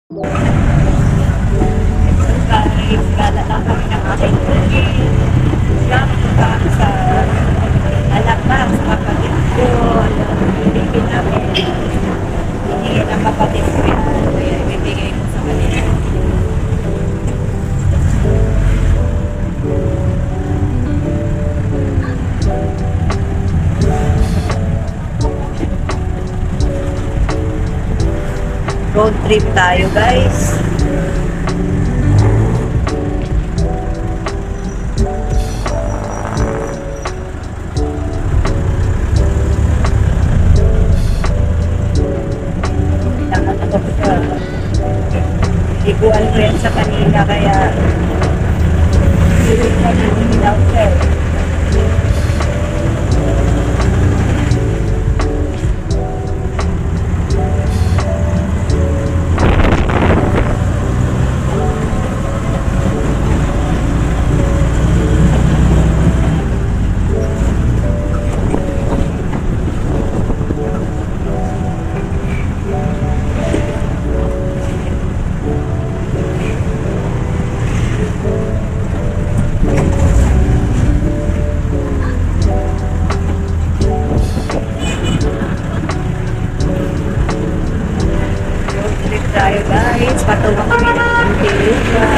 Guys, gala lang kami ng aking tugin. Gamit pa sa alakbang sa kapatid ko. Ibigin namin. Hindi ng kapatid ko yan. Kaya ibibigay ko sa kanila. Road trip tayo, guys. Iguan ko yan sa kanila, kaya hindi na nililaw siya. Tayo guys, patungo kami ng Muntinlupa.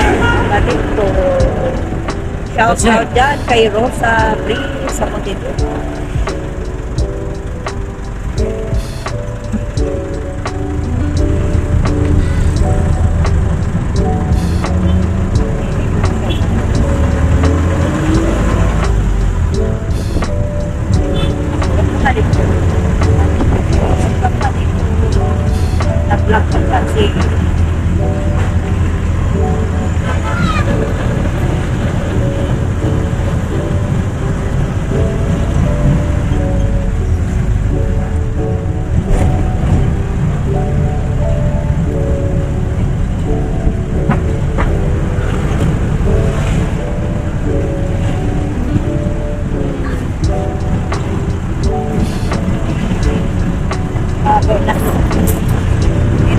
Kapatid ko. Shout out dyan kay Rosa Bree sa Muntinlupa. Nag-vlog ka kasi.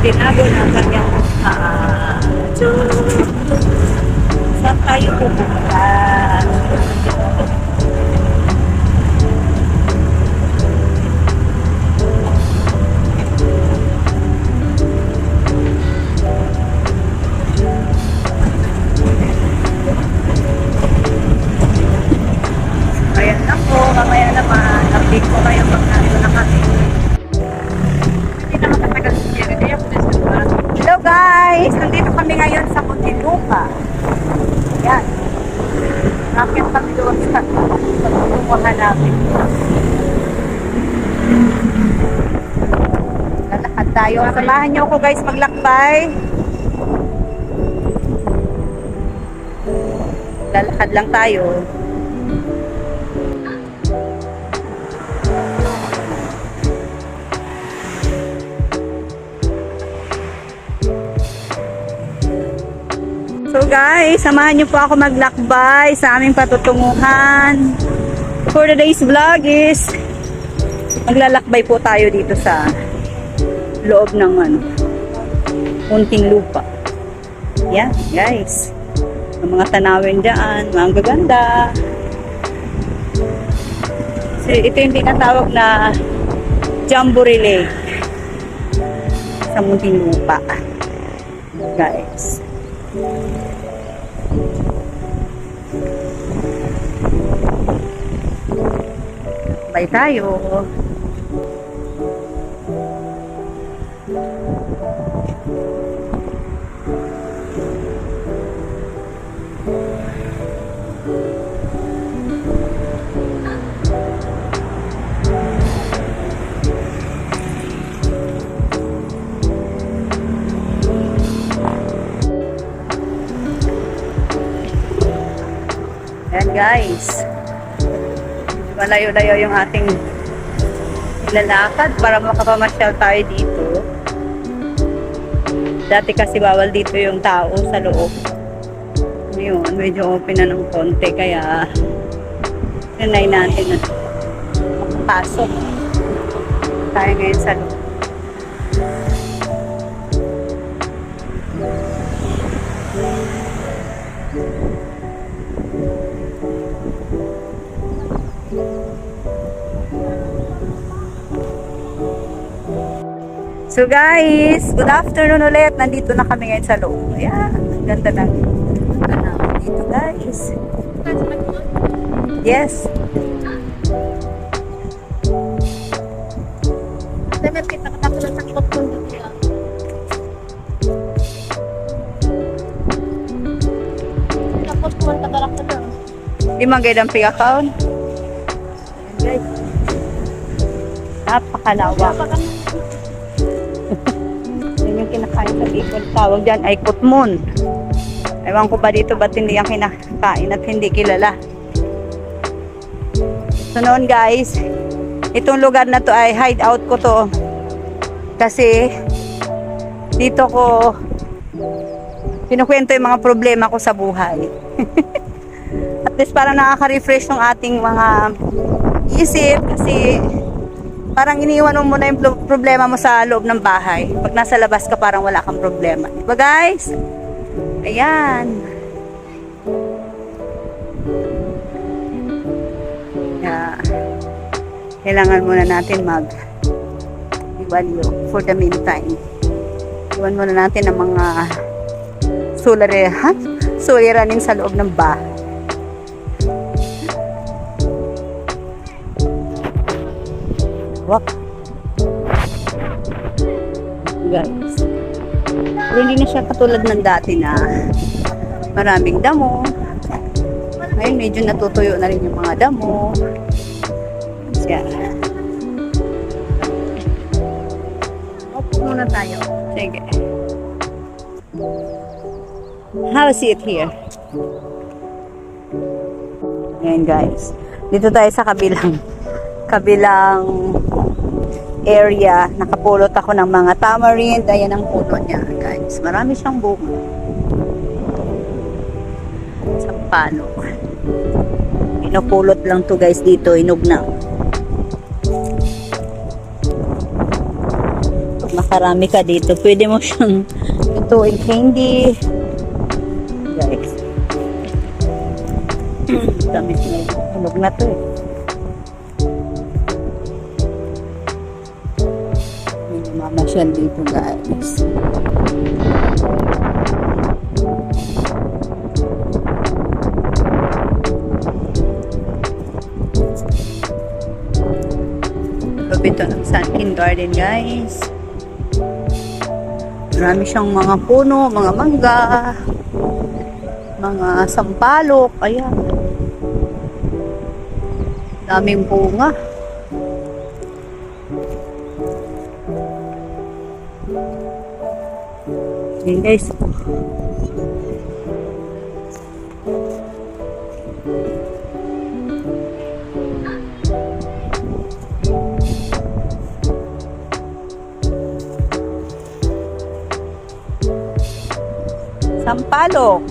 Tinago ng kanyang saan tayo pupunta? Ayan lang po, mamaya naman update ko kayo pag nandito na kami. Hello guys! Nandito kami ngayon sa Muntinlupa. Yan. Nakit kami doon sa pagtutunguhan namin. Lalakad tayo. Samahan niyo ako guys maglakbay. Lalakad lang tayo. So guys, samahan niyo po ako maglakbay sa aming patutunguhan. For today's vlog is maglalakbay po tayo dito sa loob ng Muntinlupa. Yan guys. Ang mga tanawin dyan, mga gaganda. So, ito yung tinatawag na Jamboree Lake sa Muntinlupa. Guys. Bye tayo. Ayan guys, malayo-layo yung ating lalakad para makapamasyal tayo dito. Dati kasi bawal dito yung tao sa loob. Ngayon, medyo open na ng konti, kaya tinay natin na makapasok tayo ngayon sa loob. So guys, good afternoon ulit. Nandito na kami ngayon sa loob. Ayan, ang ganda ng dito guys. Yes. Dahil kita katapos ng takot ko dito. Tapos ko ang tagalak ko doon. Di man gayud ang pig-account. Guys. Napakalawak. Yan yung kinakain sa Bicol. Tawag dyan ay kutmon. Ewan ko ba dito ba't hindi yung kinakain at hindi kilala. So noon guys, itong lugar na to ay hideout ko to. Kasi dito ko pinukwento yung mga problema ko sa buhay. At least parang nakaka-refresh ng ating mga isip kasi parang iniwan mo muna yung problema mo sa loob ng bahay. Pag nasa labas ka parang wala kang problema. Diba guys? Ayan. Yeah. Kailangan muna natin mag-iwalyo for the meantime. Iwan muna natin ang mga suliranin sa loob ng bahay. Wak. Guys. Pero hindi na siya katulad ng dati na maraming damo. Ngayon medyo natutuyo na rin yung mga damo. Siya. Opo muna tayo. Sige. Have a seat here. Ayan guys. Dito tayo sa kabilang area. Nakapulot ako ng mga tamarind. Ayan ang puno niya guys. Marami siyang bunga. Sampalok. Pinupulot lang to guys dito. Inog na. Pag makarami ka dito, pwede mo siyang ituin candy. Guys. Tamis na yun. Inog na to eh. Mamasyal dito guys. Ito ng sunken garden guys. Marami siyang mga puno, mga mangga, mga sampalok. Ayan. Daming bunga. Ayan guys. Sampalok.